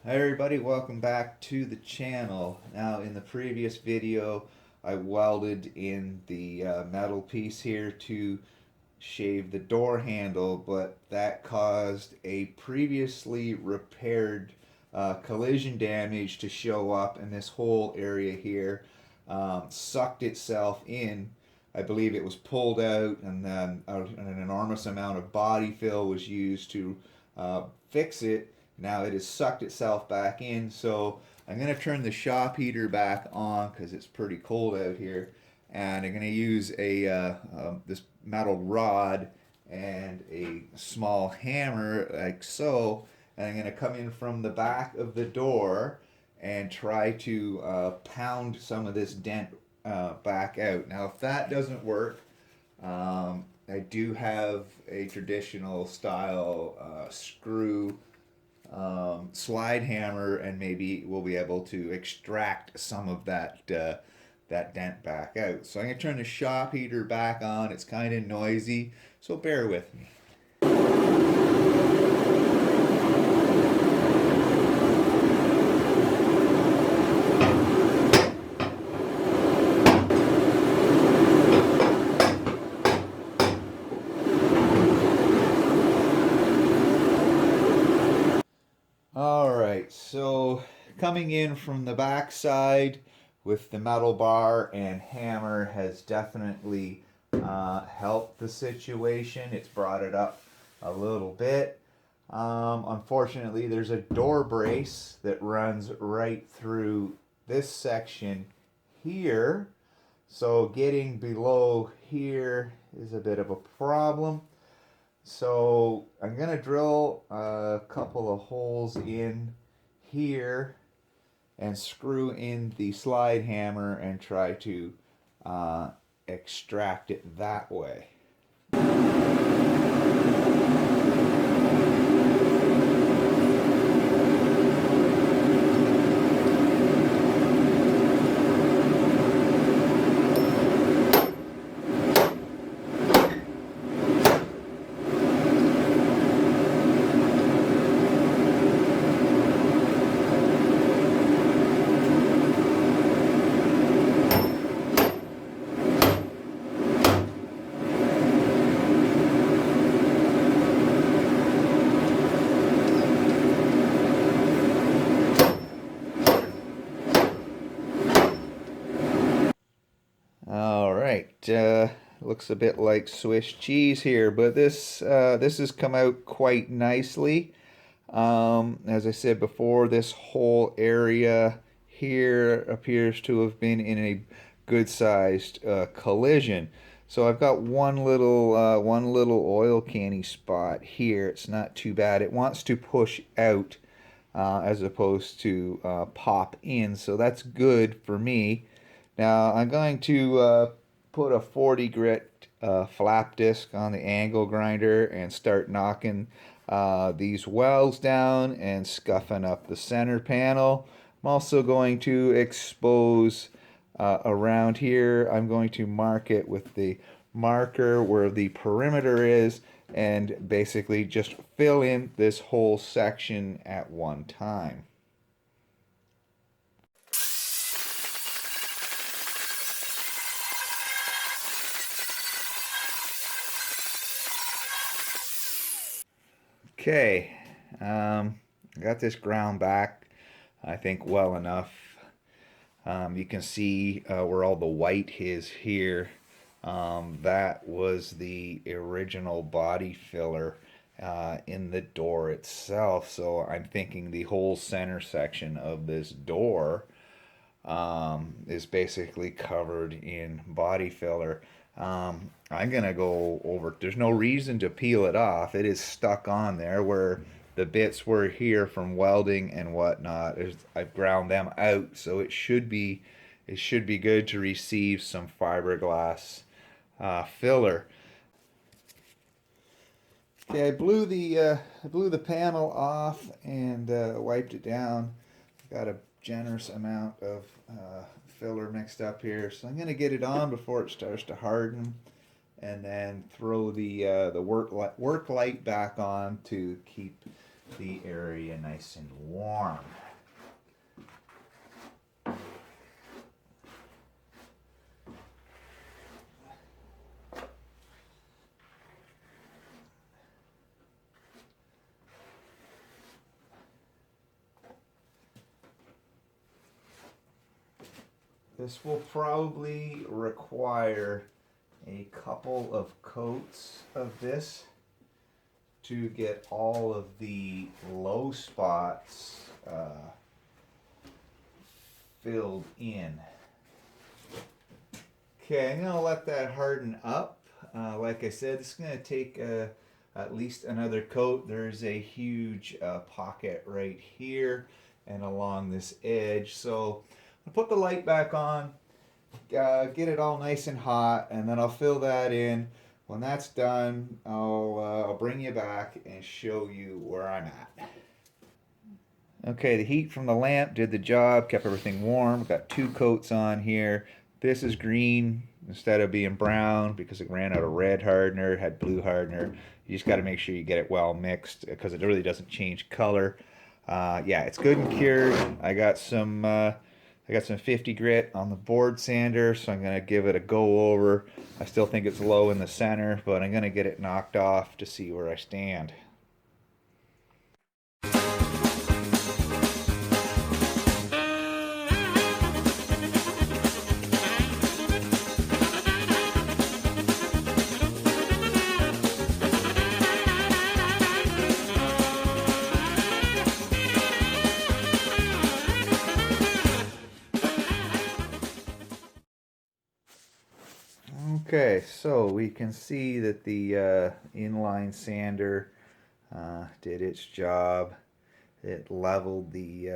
Hi everybody, welcome back to the channel. Now in the previous video I welded in the metal piece here to shave the door handle, but that caused a previously repaired collision damage to show up, and this whole area here sucked itself in. I believe it was pulled out, and then an enormous amount of body fill was used to fix it. Now it has sucked itself back in, so I'm going to turn the shop heater back on because it's pretty cold out here, and I'm going to use this metal rod and a small hammer like so, and I'm going to come in from the back of the door and try to pound some of this dent back out. Now if that doesn't work, I do have a traditional style screw slide hammer, and maybe we'll be able to extract some of that dent back out. So I'm going to turn the shop heater back on. It's kind of noisy, so bear with me. Alright, so coming in from the back side with the metal bar and hammer has definitely helped the situation. It's brought it up a little bit. Unfortunately, there's a door brace that runs right through this section here. So getting below here is a bit of a problem. So I'm going to drill a couple of holes in here and screw in the slide hammer and try to extract it that way. All right, looks a bit like Swiss cheese here, but this has come out quite nicely. As I said before, this whole area here appears to have been in a good-sized collision. So I've got one little oil canny spot here. It's not too bad. It wants to push out as opposed to pop in, so that's good for me. Now I'm going to put a 40 grit flap disc on the angle grinder and start knocking these welds down and scuffing up the center panel. I'm also going to expose around here. I'm going to mark it with the marker where the perimeter is and basically just fill in this whole section at one time. Okay, got this ground back, I think, well enough. You can see where all the white is here. That was the original body filler in the door itself. So I'm thinking the whole center section of this door is basically covered in body filler. I'm gonna go over, there's no reason to peel it off. It is stuck on there where the bits were here from welding and whatnot. I've ground them out, so it should be good to receive some fiberglass filler. Okay, I blew the panel off and wiped it down. Got a generous amount of filler mixed up here, so I'm going to get it on before it starts to harden, and then throw the work light back on to keep the area nice and warm. This will probably require a couple of coats of this to get all of the low spots filled in. Okay, I'm gonna let that harden up. Like I said, this is gonna take at least another coat. There's a huge pocket right here and along this edge. So I'll put the light back on, get it all nice and hot, and then I'll fill that in. When that's done, I'll bring you back and show you where I'm at. Okay, the heat from the lamp did the job, kept everything warm. Got 2 coats on here. This is green instead of being brown because it ran out of red hardener, had blue hardener. You just got to make sure you get it well mixed because it really doesn't change color. Yeah, it's good and cured. I got some 50 grit on the board sander, so I'm gonna give it a go over. I still think it's low in the center, but I'm gonna get it knocked off to see where I stand. Okay, so we can see that the inline sander did its job. It leveled the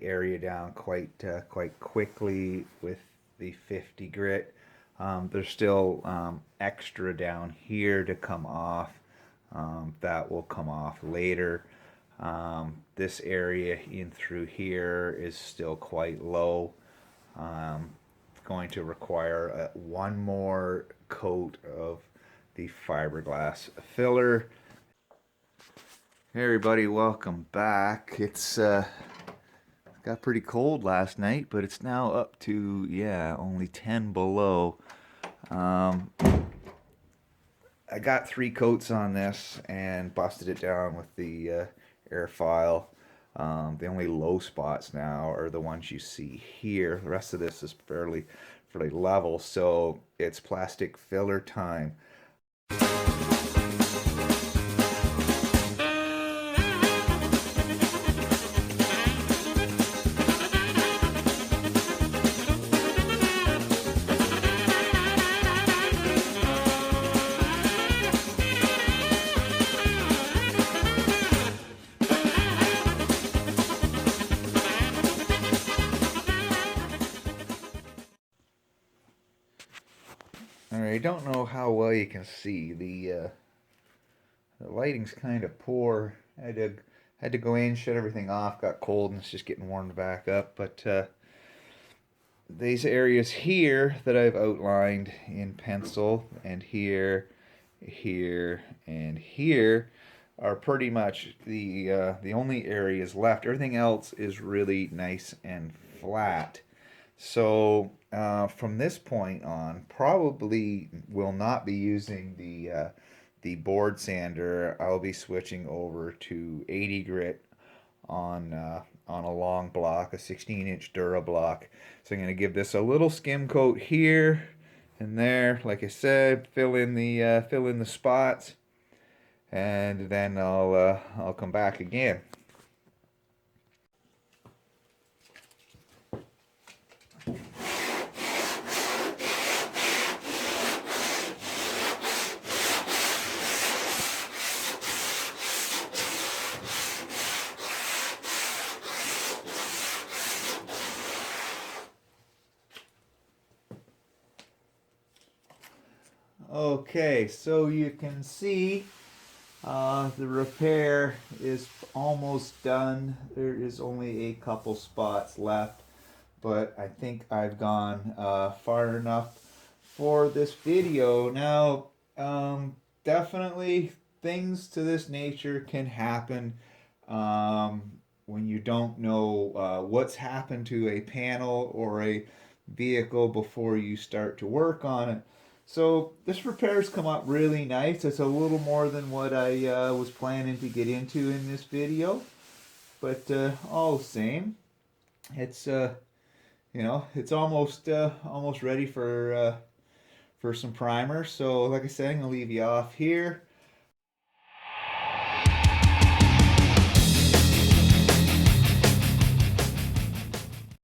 area down quite quickly with the 50 grit. There's still extra down here to come off. That will come off later. This area in through here is still quite low. Going to require one more coat of the fiberglass filler. Hey everybody, welcome back. It's got pretty cold last night, but it's now up to, yeah, only 10 below. I got 3 coats on this and busted it down with the air file. The only low spots now are the ones you see here. The rest of this is fairly level, so it's plastic filler time. Alright, I don't know how well you can see. The lighting's kind of poor. I had to go in, shut everything off, got cold, and it's just getting warmed back up. But these areas here that I've outlined in pencil, and here, and here, are pretty much the only areas left. Everything else is really nice and flat. So from this point on, probably will not be using the board sander. I'll be switching over to 80 grit on a long block, a 16-inch Dura block. So I'm going to give this a little skim coat here and there. Like I said, fill in the spots, and then I'll come back again. Okay, so you can see the repair is almost done. There is only a couple spots left, but I think I've gone far enough for this video. Now, definitely things to this nature can happen. when you don't know what's happened to a panel or a vehicle before you start to work on it. So this repair's come up really nice. It's a little more than what I was planning to get into in this video, but all the same, it's it's almost ready for some primer. So like I said, I'm gonna leave you off here.